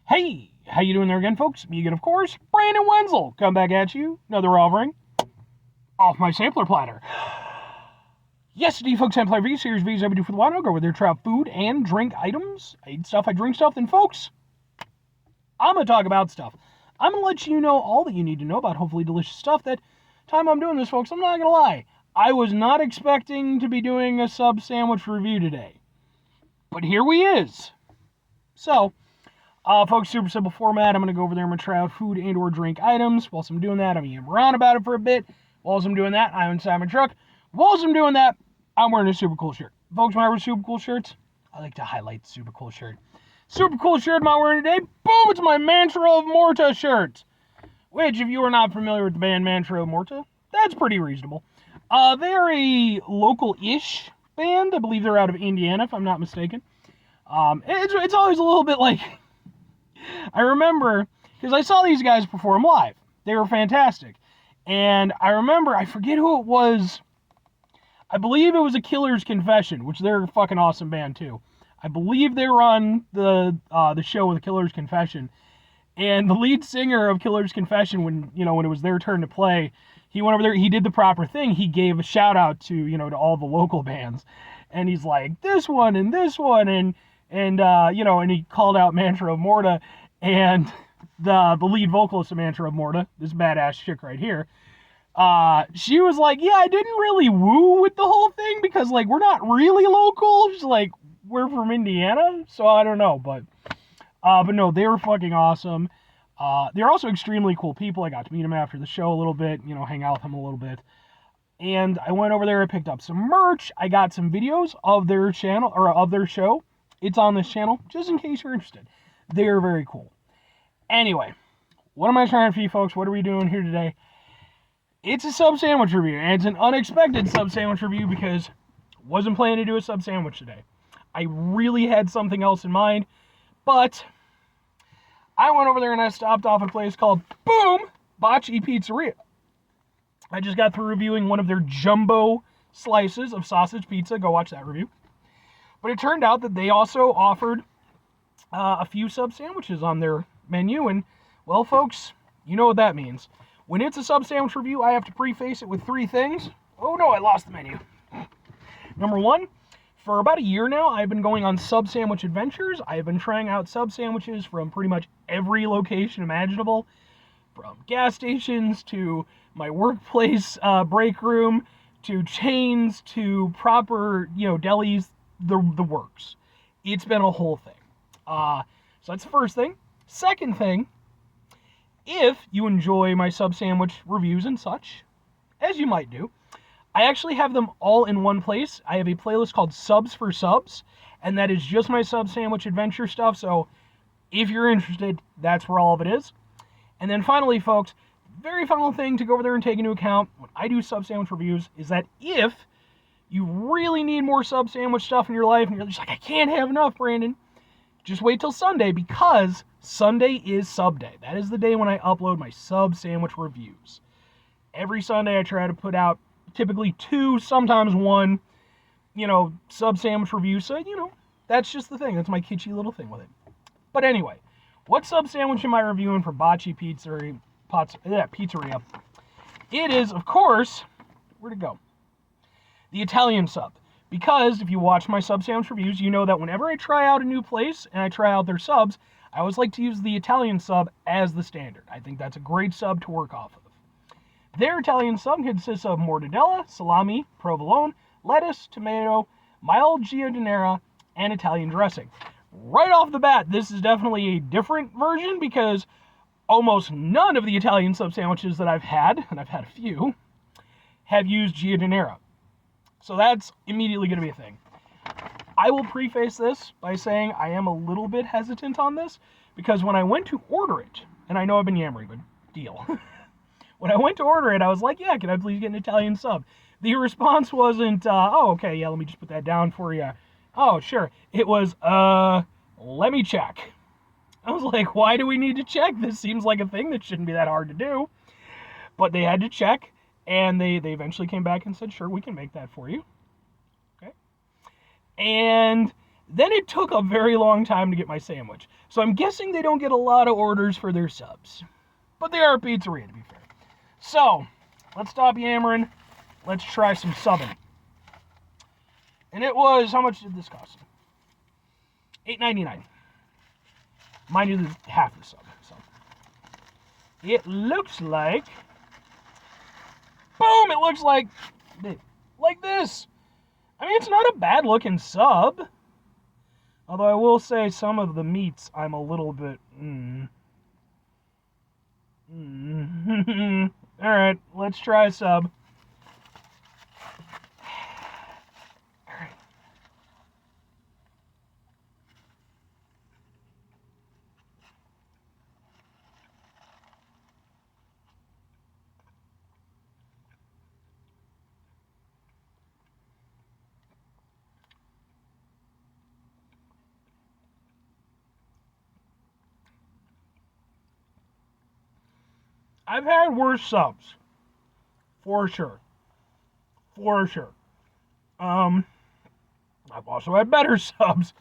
Hey, how you doing there again, folks? Me again, of course, Brandon Wenzel. Come back at you. Another offering off my sampler platter. Yes, indeed, folks, Sampler V series V's I do for the wine. I'll go with their trout food and drink items. I eat stuff, I drink stuff. Then, folks, I'm going to talk about stuff. I'm going to let you know all that you need to know about hopefully delicious stuff. That time I'm doing this, folks, I'm not going to lie. I was not expecting to be doing a sub sandwich review today. But here we is. So, folks, super simple format. I'm going to go over there and try out food and or drink items. Whilst I'm doing that, I'm yammering on about it for a bit. Whilst I'm doing that, I'm inside my truck. Whilst I'm doing that, I'm wearing a super cool shirt. Folks, when I wear super cool shirts, I like to highlight the super cool shirt. Super cool shirt I'm wearing today. Boom, it's my Mantra of Morta shirt. Which, if you are not familiar with the band Mantra of Morta, that's pretty reasonable. They're a local-ish band. I believe they're out of Indiana, if I'm not mistaken. It's always a little bit like... I remember, because I saw these guys perform live. They were fantastic. And I remember, I forget who it was. I believe it was a Killer's Confession, which they're a fucking awesome band too. I believe they were on the show with Killer's Confession. And the lead singer of Killer's Confession, when it was their turn to play, he went over there, he did the proper thing. He gave a shout out to, to all the local bands. And he's like, this one, and he called out Mantra of Morta, and the lead vocalist of Mantra of Morta, this badass chick right here, she was like, yeah, I didn't really woo with the whole thing, because, like, we're not really local. She's like, we're from Indiana, so I don't know, but no, they were fucking awesome. They're also extremely cool people. I got to meet them after the show a little bit, hang out with them a little bit. And I went over there, I picked up some merch, I got some videos of their channel, or of their show. It's on this channel, just in case you're interested. They're very cool. Anyway, what am I trying for you folks? What are we doing here today? It's a sub sandwich review, and it's an unexpected sub sandwich review because I wasn't planning to do a sub sandwich today. I really had something else in mind, but I went over there and I stopped off at a place called Bacci Pizzeria. I just got through reviewing one of their jumbo slices of sausage pizza. Go watch that review. But it turned out that they also offered a few sub sandwiches on their menu. And, well, folks, you know what that means. When it's a sub sandwich review, I have to preface it with three things. Oh, no, I lost the menu. Number one, for about a year now, I've been going on sub sandwich adventures. I've been trying out sub sandwiches from pretty much every location imaginable, from gas stations to my workplace break room to chains to proper, delis, the works. It's been a whole thing. So that's the first thing. Second thing, if you enjoy my sub sandwich reviews and such, as you might do, I actually have them all in one place. I have a playlist called Subs for Subs, and that is just my sub sandwich adventure stuff. So if you're interested, that's where all of it is. And then finally, folks, very final thing to go over there and take into account when I do sub sandwich reviews is that if you really need more sub sandwich stuff in your life and you're just like, I can't have enough, Brandon, just wait till Sunday, because Sunday is SUBday. That is the day when I upload my sub sandwich reviews. Every Sunday I try to put out typically 2, sometimes 1, sub sandwich reviews. So, that's just the thing. That's my kitschy little thing with it. But anyway, what sub sandwich am I reviewing for Bacci Pizzeria? Pizzeria. It is, of course, where'd it go? The Italian sub. Because if you watch my sub sandwich reviews, you know that whenever I try out a new place and I try out their subs, I always like to use the Italian sub as the standard. I think that's a great sub to work off of. Their Italian sub consists of mortadella, salami, provolone, lettuce, tomato, mild giardiniera, and Italian dressing. Right off the bat, this is definitely a different version because almost none of the Italian sub sandwiches that I've had, and I've had a few, have used giardiniera. So that's immediately going to be a thing. I will preface this by saying I am a little bit hesitant on this because when I went to order it, and I know I've been yammering, but deal. When I went to order it, I was like, yeah, can I please get an Italian sub? The response wasn't, oh, okay, yeah, let me just put that down for you. Oh, sure. It was, let me check. I was like, why do we need to check? This seems like a thing that shouldn't be that hard to do. But they had to check, and they eventually came back and said, sure, we can make that for you. Okay. And Then it took a very long time to get my sandwich. So I'm guessing they don't get a lot of orders for their subs. But they are a pizzeria, to be fair. So, let's stop yammering. Let's try some subbing. And it was, how much did this cost? $8.99. Mind you, this is half the sub. So it looks like, boom, it looks like this. I mean, it's not a bad looking sub. Although I will say some of the meats I'm a little bit, Alright, let's try a sub. Alright. I've had worse subs. For sure. I've also had better subs.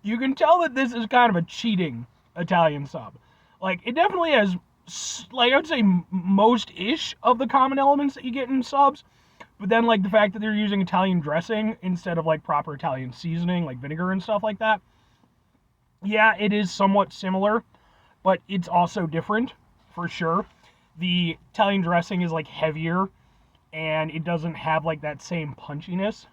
You can tell that this is kind of a cheating Italian sub. Like, it definitely has, like, I would say most-ish of the common elements that you get in subs. But then, like, the fact that they're using Italian dressing instead of, like, proper Italian seasoning, like vinegar and stuff like that. Yeah, it is somewhat similar, but it's also different, for sure. The Italian dressing is, like, heavier, and it doesn't have, like, that same punchiness.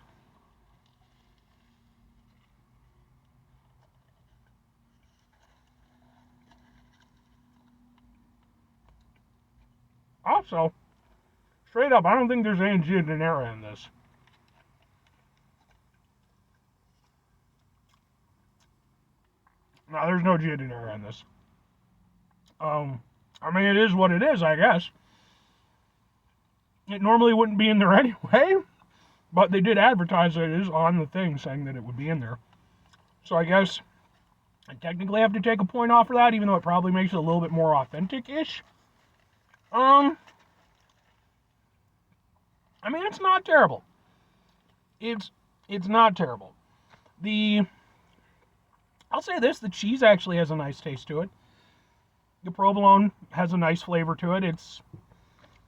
Also, straight up, I don't think there's any giardiniera in this. No, there's no giardiniera in this. I mean, it is what it is, I guess. It normally wouldn't be in there anyway, but they did advertise that it is on the thing saying that it would be in there. So I guess I technically have to take a point off for that, even though it probably makes it a little bit more authentic-ish. I mean, it's not terrible. It's not terrible. I'll say this, the cheese actually has a nice taste to it. The provolone has a nice flavor to it. It's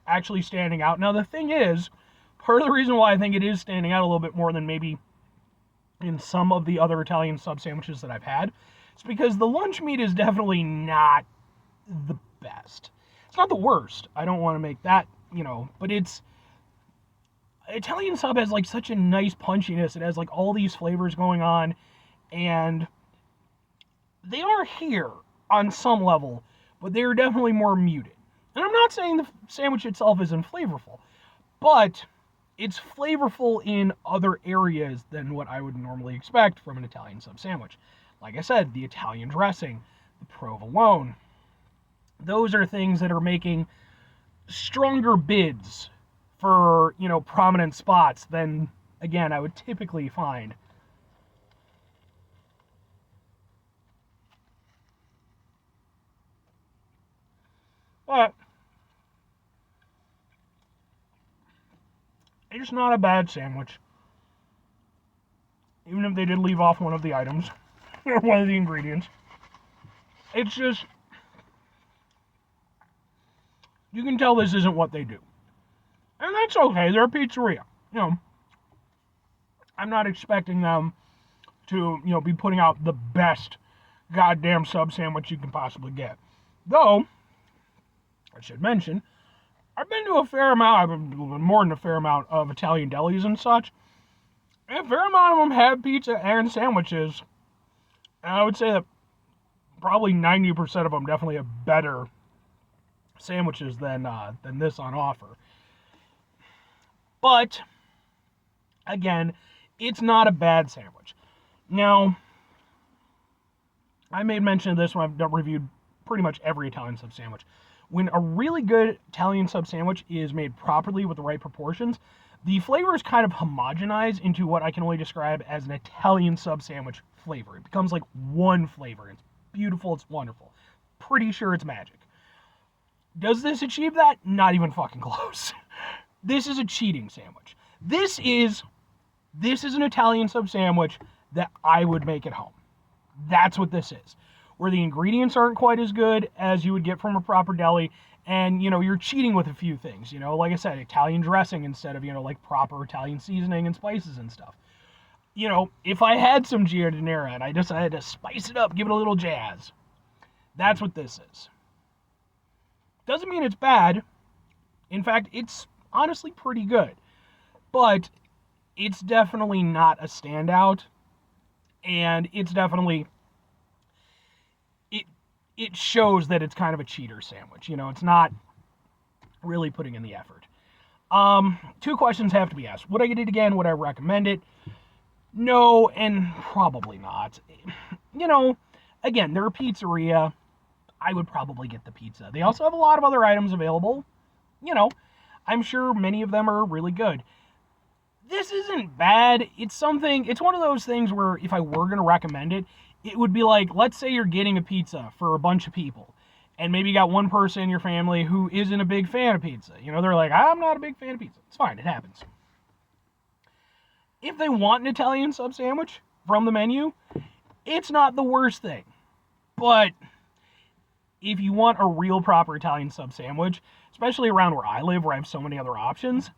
actually standing out. Now, the thing is, part of the reason why I think it is standing out a little bit more than maybe in some of the other Italian sub sandwiches that I've had, is because the lunch meat is definitely not the best. It's not the worst. I don't want to make that, but it's... Italian sub has, like, such a nice punchiness. It has, like, all these flavors going on, and they are here on some level, but they're definitely more muted. And I'm not saying the sandwich itself isn't flavorful, but it's flavorful in other areas than what I would normally expect from an Italian sub sandwich. Like I said, the Italian dressing, the provolone, those are things that are making stronger bids for, prominent spots than, again, I would typically find. But it's not a bad sandwich. Even if they did leave off one of the items, or one of the ingredients. It's just, you can tell this isn't what they do. And that's okay, they're a pizzeria. I'm not expecting them to, be putting out the best goddamn sub sandwich you can possibly get. Though, I should mention, I've been to a fair amount, more than a fair amount of Italian delis and such. And a fair amount of them have pizza and sandwiches. And I would say that probably 90% of them definitely have better sandwiches than this on offer. But, again, it's not a bad sandwich. Now, I made mention of this when I've reviewed pretty much every Italian sub sandwich. When a really good Italian sub sandwich is made properly with the right proportions, the flavors kind of homogenize into what I can only describe as an Italian sub sandwich flavor. It becomes like one flavor. It's beautiful, it's wonderful. Pretty sure it's magic. Does this achieve that? Not even fucking close. This is a cheating sandwich. This is an Italian sub sandwich that I would make at home. That's what this is. Where the ingredients aren't quite as good as you would get from a proper deli, and, you're cheating with a few things. Like I said, Italian dressing instead of, like proper Italian seasoning and spices and stuff. If I had some giardiniera and I decided to spice it up, give it a little jazz, that's what this is. Doesn't mean it's bad. In fact, it's honestly pretty good. But it's definitely not a standout. And it's definitely... It shows that it's kind of a cheater sandwich. It's not really putting in the effort. 2 questions have to be asked. Would I get it again? Would I recommend it? No, and probably not. Again, they're a pizzeria. I would probably get the pizza. They also have a lot of other items available. I'm sure many of them are really good. This isn't bad. It's one of those things where if I were going to recommend it, it would be like, let's say you're getting a pizza for a bunch of people, and maybe you got one person in your family who isn't a big fan of pizza. They're like, I'm not a big fan of pizza. It's fine. It happens. If they want an Italian sub sandwich from the menu, it's not the worst thing. But if you want a real proper Italian sub sandwich, especially around where I live, where I have so many other options,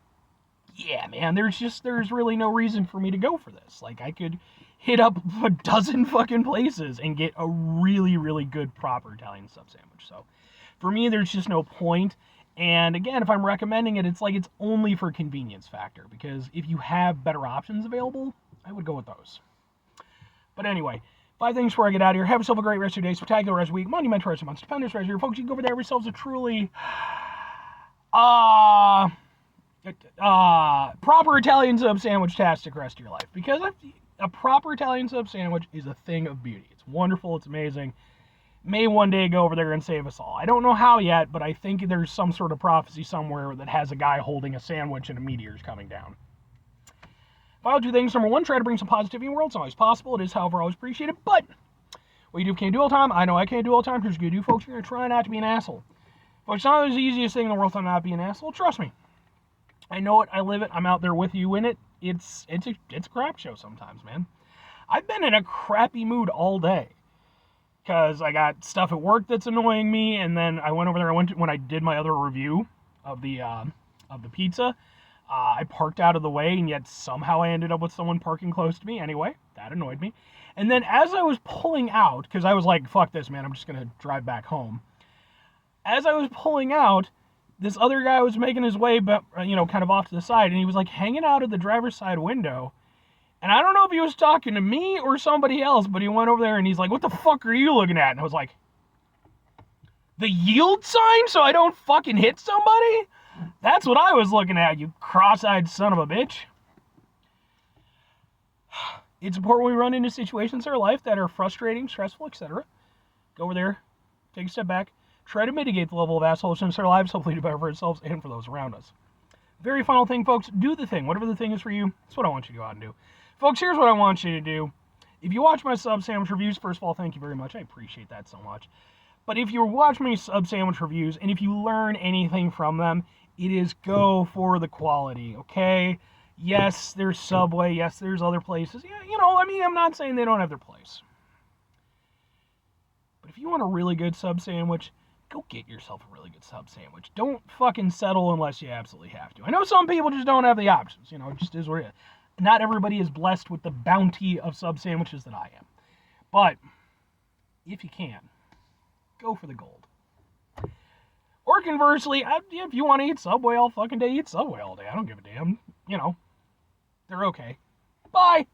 yeah, man, there's really no reason for me to go for this. Like, I could hit up a dozen fucking places and get a really, really good proper Italian sub sandwich. So for me, there's just no point. And again, if I'm recommending it, it's like it's only for convenience factor, because if you have better options available, I would go with those. But anyway, 5 things before I get out of here. Have yourself a great rest of your day, spectacular rest of your week, monumental rest of your month, stupendous rest of your folks. You can go over there, have yourselves a truly proper Italian sub sandwich-tastic rest of your life, because a proper Italian sub sandwich is a thing of beauty. It's wonderful. It's amazing. May one day go over there and save us all. I don't know how yet, but I think there's some sort of prophecy somewhere that has a guy holding a sandwich and a meteor's coming down. Final 2 things. Number 1, try to bring some positivity in the world. It's not always possible. It is, however, always appreciated. But what you do can't do all the time. I know I can't do all the time. Here's what you do, folks. You're going to try not to be an asshole. Folks, it's not always the easiest thing in the world to not be an asshole. Trust me. I know it. I live it. I'm out there with you in it. It's a crap show sometimes, man. I've been in a crappy mood all day because I got stuff at work that's annoying me, and then I went over there. When I did my other review of the pizza. I parked out of the way, and yet somehow I ended up with someone parking close to me. Anyway, that annoyed me. And then as I was pulling out, because I was like, fuck this, man, I'm just going to drive back home. As I was pulling out, this other guy was making his way, kind of off to the side, and he was like hanging out of the driver's side window. And I don't know if he was talking to me or somebody else, but he went over there and he's like, what the fuck are you looking at? And I was like, the yield sign so I don't fucking hit somebody? That's what I was looking at, you cross-eyed son of a bitch. It's important when we run into situations in our life that are frustrating, stressful, etc. Go over there, take a step back, try to mitigate the level of assholishness in our lives, hopefully do better for ourselves and for those around us. Very final thing, folks, do the thing. Whatever the thing is for you, that's what I want you to go out and do. Folks, here's what I want you to do. If you watch my sub sandwich reviews, first of all, thank you very much. I appreciate that so much. But if you watch my sub sandwich reviews, and if you learn anything from them, it is go for the quality, okay? Yes, there's Subway. Yes, there's other places. Yeah, I'm not saying they don't have their place. But if you want a really good sub sandwich, go get yourself a really good sub sandwich. Don't fucking settle unless you absolutely have to. I know some people just don't have the options. It just is what it is. Not everybody is blessed with the bounty of sub sandwiches that I am. But if you can, go for the gold. Or conversely, if you want to eat Subway all fucking day, eat Subway all day. I don't give a damn. They're okay. Bye!